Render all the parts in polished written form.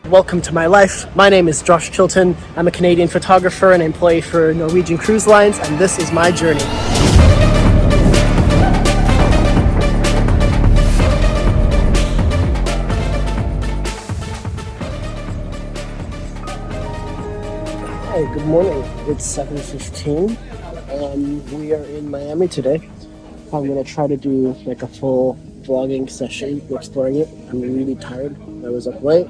Welcome to my life. My name is Josh Chilton. I'm a Canadian photographer and employee for Norwegian Cruise Lines, and this is my journey. Hi, good morning. It's 7:15. We are in Miami today. I'm going to try to do like a full vlogging session exploring it. I'm really tired. I was up late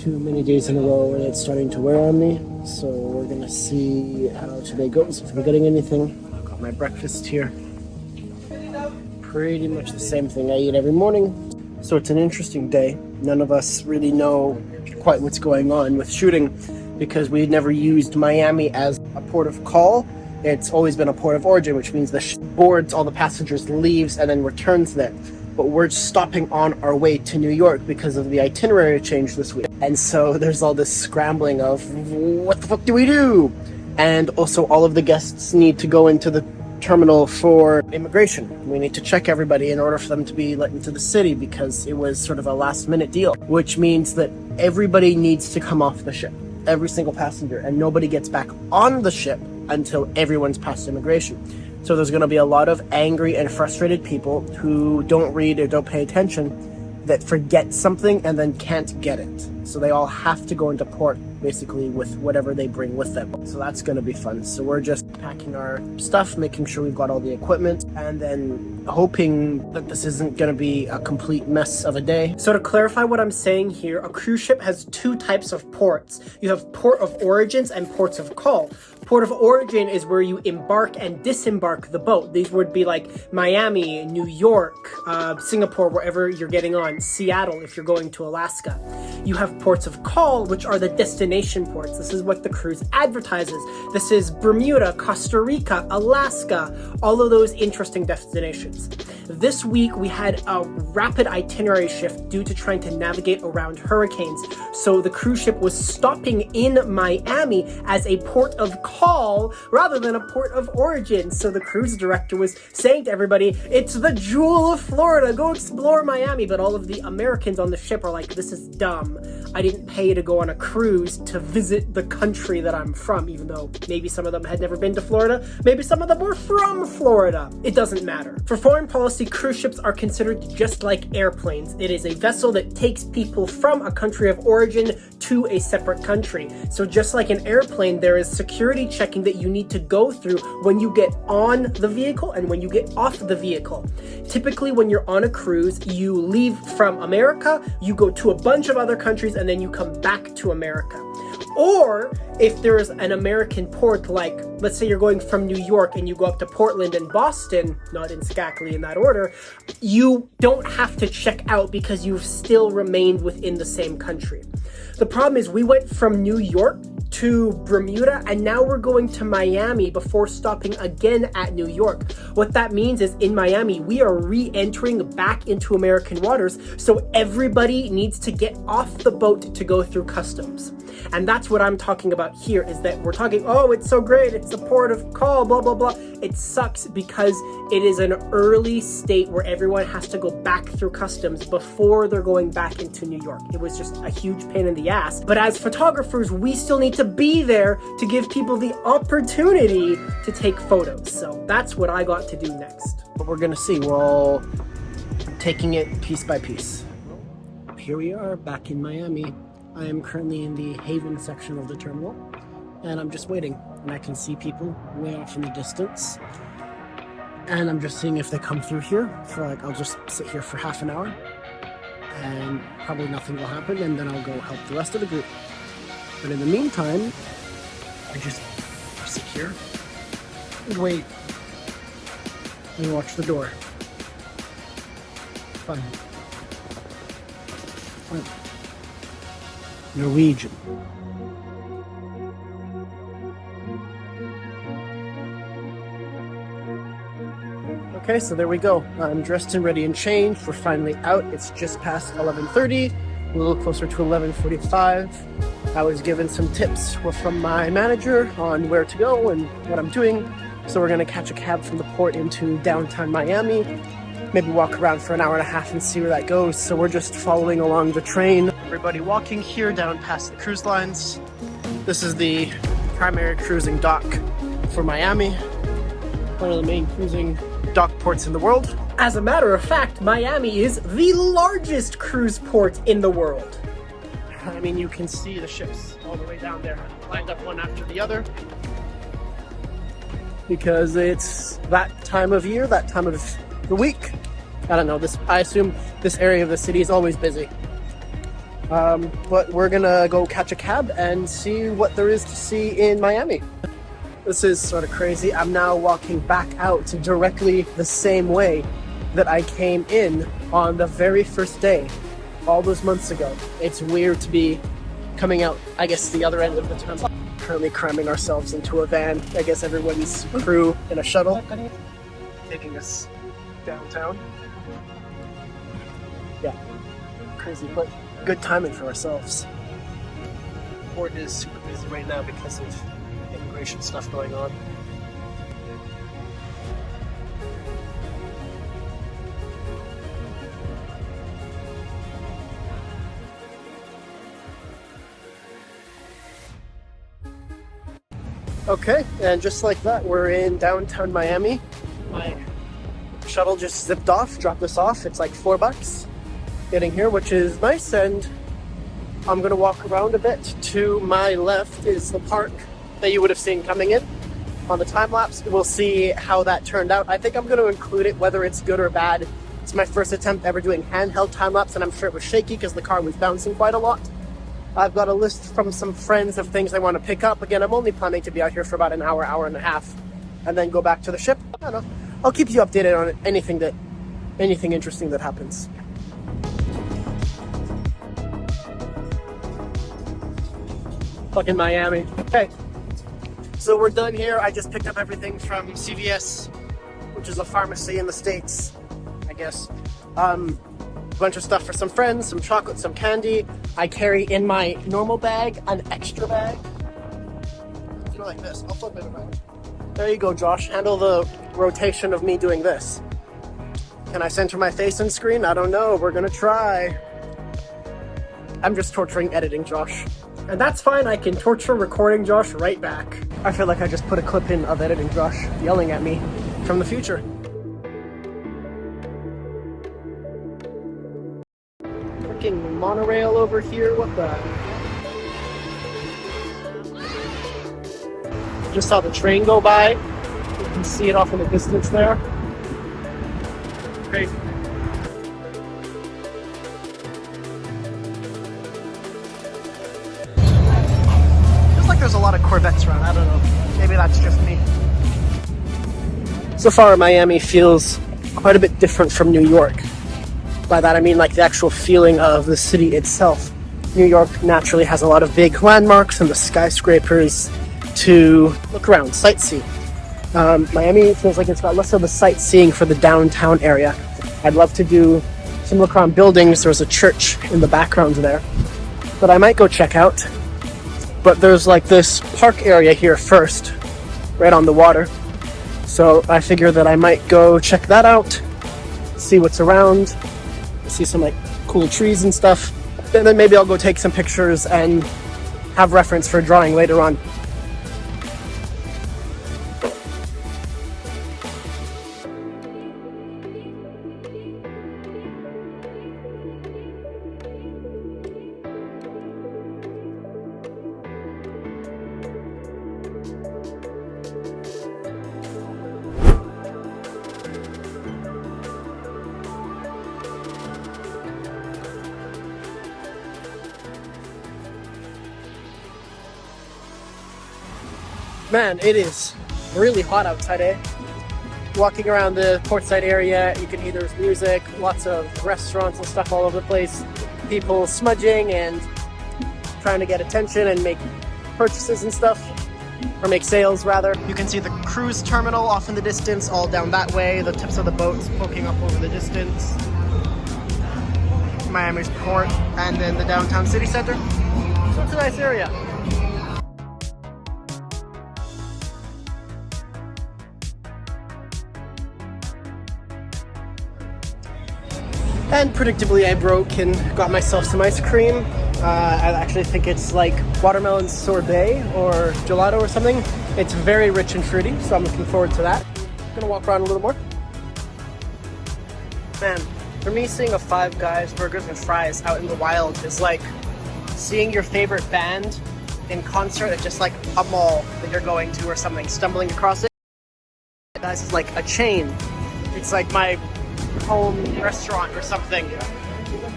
too many days in a row and it's starting to wear on me. So we're going to see how today goes. If I'm getting anything, I've got my breakfast here. Pretty much the same thing I eat every morning. So it's an interesting day. None of us really know quite what's going on with shooting because we never used Miami as a port of call. It's always been a port of origin, which means the boards all the passengers, leaves, and then returns there. But we're stopping on our way to New York because of the itinerary change this week. And so there's all this scrambling of what the fuck do we do? And also all of the guests need to go into the terminal for immigration. We need to check everybody in order for them to be let into the city because it was sort of a last minute deal, which means that everybody needs to come off the ship, every single passenger, and nobody gets back on the ship until everyone's past immigration. So there's going to be a lot of angry and frustrated people who don't read or don't pay attention, that forget something and then can't get it. So they all have to go into port basically with whatever they bring with them. So that's going to be fun. So we're just packing our stuff, making sure we've got all the equipment, and then hoping that this isn't going to be a complete mess of a day. So to clarify what I'm saying here, a cruise ship has two types of ports. You have port of origins and ports of call. Port of origin is where you embark and disembark the boat. These would be like Miami, New York, Singapore, wherever you're getting on, Seattle if you're going to Alaska. You have ports of call, which are the destination ports. This is what the cruise advertises. This is Bermuda, Costa Rica, Alaska, all of those interesting destinations. This week we had a rapid itinerary shift due to trying to navigate around hurricanes. So the cruise ship was stopping in Miami as a port of call rather than a port of origin. So the cruise director was saying to everybody, it's the jewel of Florida, go explore Miami. But all of the Americans on the ship are like, this is dumb. I didn't pay to go on a cruise to visit the country that I'm from, even though maybe some of them had never been to Florida. Maybe some of them were from Florida. It doesn't matter. For foreign policy, cruise ships are considered just like airplanes. It is a vessel that takes people from a country of origin to a separate country. So just like an airplane, there is security checking that you need to go through when you get on the vehicle and when you get off the vehicle. Typically, when you're on a cruise, you leave from America, you go to a bunch of other countries, and then you come back to America. Or if there's an American port, like let's say you're going from New York and you go up to Portland and Boston, not exactly in that order, you don't have to check out because you've still remained within the same country. The problem is we went from New York to Bermuda and now we're going to Miami before stopping again at New York. What that means is in Miami, we are re-entering back into American waters, so everybody needs to get off the boat to go through customs. And that's what I'm talking about here, is that we're talking, oh, it's so great, it's a port of call, blah, blah, blah. It sucks because it is an early state where everyone has to go back through customs before they're going back into New York. It was just a huge pain in the ass. But as photographers, we still need to be there to give people the opportunity to take photos. So that's what I got to do next. But we're gonna see, we're all taking it piece by piece. Here we are back in Miami. I am currently in the Haven section of the terminal, and I'm just waiting. And I can see people way off in the distance. And I'm just seeing if they come through here. For like, I'll just sit here for half an hour, and probably nothing will happen, and then I'll go help the rest of the group. But in the meantime, I just sit here and wait and watch the door. Fun. Fun. Norwegian. Okay, so there we go. I'm dressed and ready and changed. We're finally out. It's just past 11:30, a little closer to 11:45. I was given some tips from my manager on where to go and what I'm doing. So we're gonna catch a cab from the port into downtown Miami, maybe walk around for an hour and a half and see where that goes. So we're just following along the train. everybody walking here down past the cruise lines. This is the primary cruising dock for Miami, one of the main cruising dock ports in the world. As a matter of fact, Miami is the largest cruise port in the world. I mean, you can see the ships all the way down there, lined up one after the other, because it's that time of year, that time of the week. I don't know, I assume this area of the city is always busy. But we're gonna go catch a cab and see what there is to see in Miami. This is sort of crazy. I'm now walking back out directly the same way that I came in on the very first day, all those months ago. It's weird to be coming out, I guess, the other end of the tunnel. Currently cramming ourselves into a van. I guess everyone's crew in a shuttle, taking us downtown. Yeah, crazy, but good timing for ourselves. The port is super busy right now because of immigration stuff going on. Okay, and just like that, we're in downtown Miami. My shuttle just zipped off, dropped us off. It's like $4 getting here, which is nice, and I'm gonna walk around a bit. To my left is the park that you would have seen coming in on the time lapse. We'll see how that turned out. I think I'm gonna include it whether it's good or bad. It's my first attempt ever doing handheld time lapse, and I'm sure it was shaky because the car was bouncing quite a lot. I've got a list from some friends of things I want to pick up. Again, I'm only planning to be out here for about an hour, hour and a half, and then go back to the ship. I don't know. I'll keep you updated on anything interesting that happens. Fucking Miami. Okay, so we're done here. I just picked up everything from CVS, which is a pharmacy in the States, I guess. A bunch of stuff for some friends, some chocolate, some candy. I carry in my normal bag an extra bag. You know, like this. I'll flip it around. There you go, Josh. Handle the rotation of me doing this. Can I center my face in screen? I don't know. We're gonna try. I'm just torturing editing Josh. And that's fine. I can torture recording Josh right back. I feel like I just put a clip in of editing Josh yelling at me from the future. Monorail over here. What the? Just saw the train go by. You can see it off in the distance there. Crazy. Feels like there's a lot of Corvettes around. I don't know. Maybe that's just me. So far, Miami feels quite a bit different from New York. By that I mean like the actual feeling of the city itself. New York naturally has a lot of big landmarks and the skyscrapers to look around, sightsee. Miami feels like it's got less of the sightseeing for the downtown area. I'd love to do some look around buildings. There's a church in the background there that I might go check out. But there's like this park area here first, right on the water. So I figure that I might go check that out, see what's around. See some like cool trees and stuff, and then maybe I'll go take some pictures and have reference for drawing later on. Man, it is really hot outside, eh? Walking around the portside area, you can hear there's music, lots of restaurants and stuff all over the place. People smudging and trying to get attention and make purchases and stuff. Or make sales, rather. You can see the cruise terminal off in the distance, all down that way. The tips of the boats poking up over the distance. Miami's port, and then the downtown city center. So it's a nice area. And predictably I broke and got myself some ice cream. I actually think it's like watermelon sorbet or gelato or something. It's very rich and fruity, so I'm looking forward to that. I'm gonna walk around a little more. Man, for me, seeing a Five Guys burgers and fries out in the wild is like seeing your favorite band in concert at just like a mall that you're going to or something, stumbling across it. Guys is like a chain. It's like my home restaurant or something.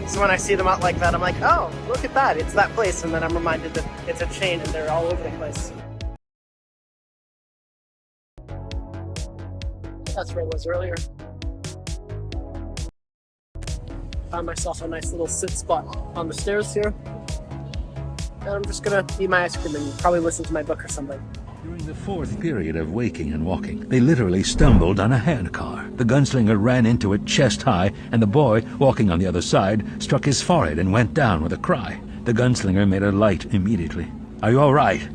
So when I see them out like that, I'm like, oh, look at that, it's that place. And then I'm reminded that it's a chain and they're all over the place. That's where I was earlier. Found myself a nice little sit spot on the stairs here. And I'm just gonna eat my ice cream and probably listen to my book or something. During the fourth period of waking and walking, they literally stumbled on a handcar. The gunslinger ran into it chest high, and the boy, walking on the other side, struck his forehead and went down with a cry. The gunslinger made a light immediately. "Are you all right?"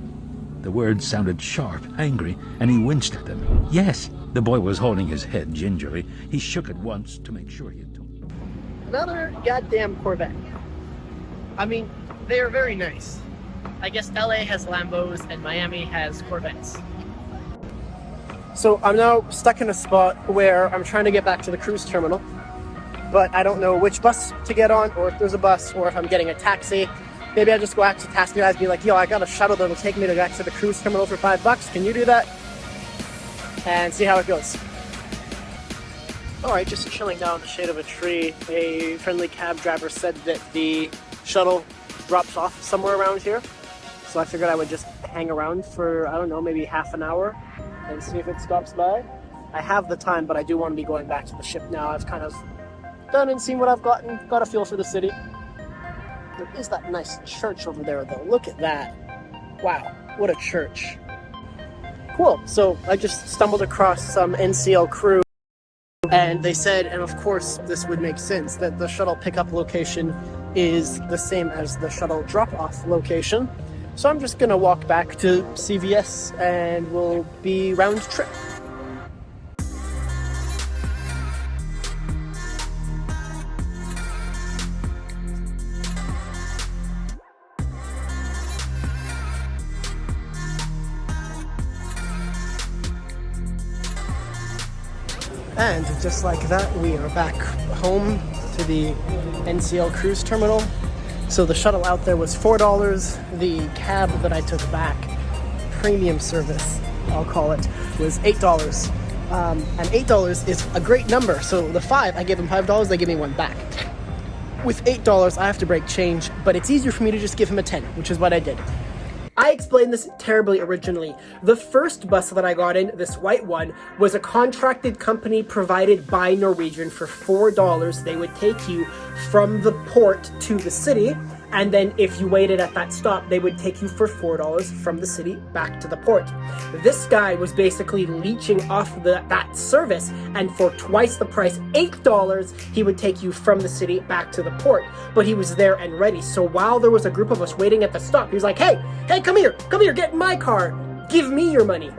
The words sounded sharp, angry, and he winced at them. "Yes." The boy was holding his head gingerly. He shook it once to make sure he had told. Another goddamn Corvette. I mean, they are very nice. I guess LA has Lambos and Miami has Corvettes. So I'm now stuck in a spot where I'm trying to get back to the cruise terminal, but I don't know which bus to get on, or if there's a bus, or if I'm getting a taxi. Maybe I just go out to taxi guys and be like, yo, I got a shuttle that'll take me back to the cruise terminal for $5. Can you do that? And see how it goes. Alright, just chilling down in the shade of a tree. A friendly cab driver said that the shuttle drops off somewhere around here. So I figured I would just hang around for, I don't know, maybe half an hour and see if it stops by. I have the time, but I do want to be going back to the ship now. I've kind of done and seen what I've gotten, got a feel for the city. There is that nice church over there, though. Look at that. Wow, what a church. Cool, so I just stumbled across some NCL crew, and they said, and of course this would make sense, that the shuttle pickup location is the same as the shuttle drop-off location. So I'm just gonna walk back to CVS and we'll be round trip. And just like that, we are back home to the NCL cruise terminal. So the shuttle out there was $4. The cab that I took back, premium service, I'll call it, was $8. And $8 is a great number. So the I gave them $5, they gave me one back. With $8, I have to break change, but it's easier for me to just give him a 10, which is what I did. I explained this terribly originally. The first bus that I got in, this white one, was a contracted company provided by Norwegian for $4. They would take you from the port to the city, and then if you waited at that stop, they would take you for $4 from the city back to the port. This guy was basically leeching off that service, and for twice the price, $8, he would take you from the city back to the port. But he was there and ready, so while there was a group of us waiting at the stop, he was like, hey, come here, get in my car, give me your money.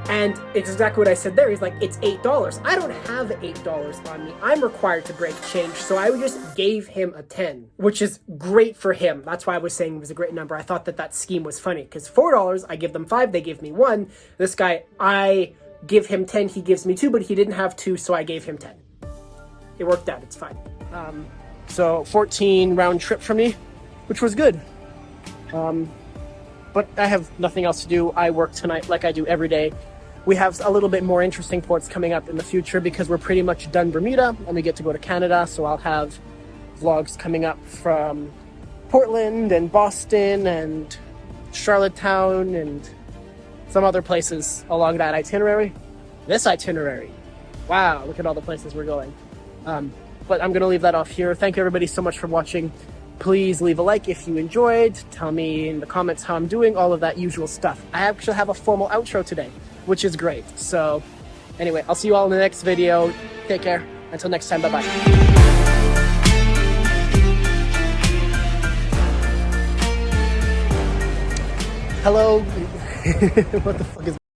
And it's exactly what I said there. He's like, it's $8. I don't have $8 on me. I'm required to break change. So I just gave him a 10, which is great for him. That's why I was saying it was a great number. I thought that scheme was funny because $4, I give them 5, they give me 1. This guy, I give him 10, he gives me 2, but he didn't have 2, so I gave him 10. It worked out, it's fine. So 14 round trip for me, which was good. But I have nothing else to do. I work tonight like I do every day. We have a little bit more interesting ports coming up in the future because we're pretty much done Bermuda and we get to go to Canada. So I'll have vlogs coming up from Portland and Boston and Charlottetown and some other places along that itinerary. This itinerary. Wow, look at all the places we're going. But I'm going to leave that off here. Thank you everybody so much for watching. Please leave a like if you enjoyed. Tell me in the comments how I'm doing, all of that usual stuff. I actually have a formal outro today, which is great. So anyway, I'll see you all in the next video. Take care. Until next time, bye-bye. Hello. What the fuck is